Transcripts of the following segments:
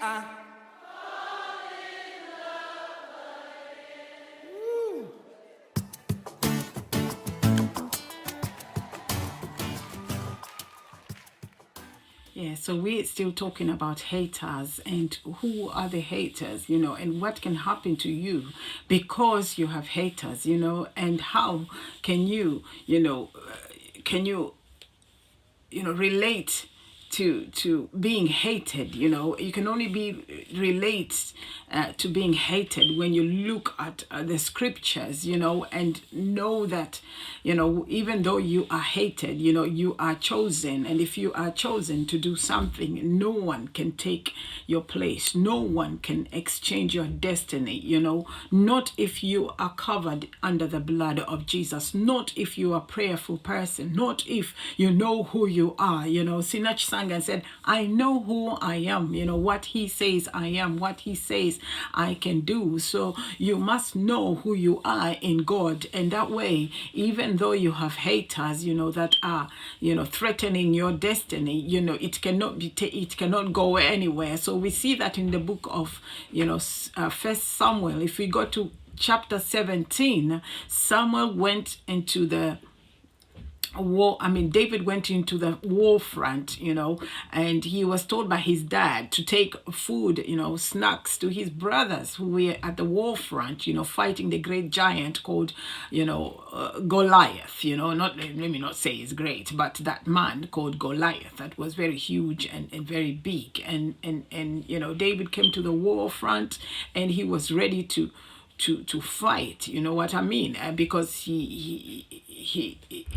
Yeah, so we're still talking about haters and who are the haters, and what can happen to you because you have haters, and how can you, can you relate to being hated. You can only be relate to being hated when you look at the scriptures, and know that, even though you are hated, you are chosen. And if you are chosen to do something, no one can take your place, no one can exchange your destiny, not if you are covered under the blood of Jesus, not if you are a prayerful person, not if you know who you are. Sinach sang and said, I know who I am, what he says I am, what he says I can do. So you must know who you are in God, and that way, even though you have haters, that are, threatening your destiny, it cannot be, it cannot go anywhere. So we see that in the book of, First Samuel. If we go to chapter 17, Samuel went into the war. David went into the war front, and he was told by his dad to take food, snacks to his brothers who were at the war front, fighting the great giant called, Goliath. Not, let me not say he's great, but that man called Goliath that was very huge and very big. And David came to the war front and he was ready to fight, you know what I mean? Because he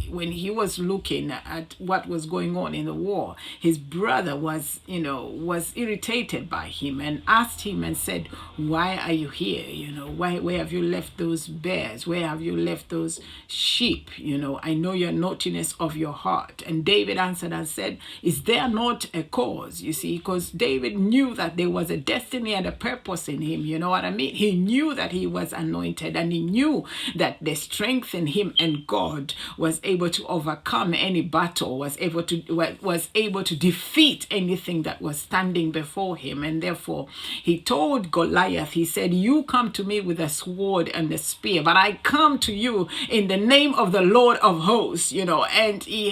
when he was looking at what was going on in the war, his brother was irritated by him and asked him and said, why are you here? Where have you left those bears? Where have you left those sheep? I know your naughtiness of your heart. And David answered and said, is there not a cause? You see, because David knew that there was a destiny and a purpose in him. You know what I mean? He knew that he was anointed, and he knew that the strength in him and God was able to overcome any battle, was able to defeat anything that was standing before him. And therefore he told Goliath, he said, you come to me with a sword and a spear, but I come to you in the name of the Lord of hosts. And he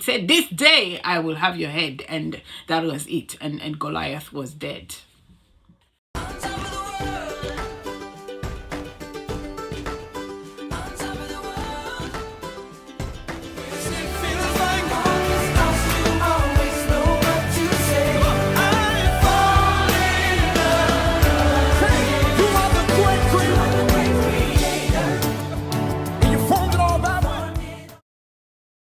said, this day I will have your head. And that was it. And Goliath was dead.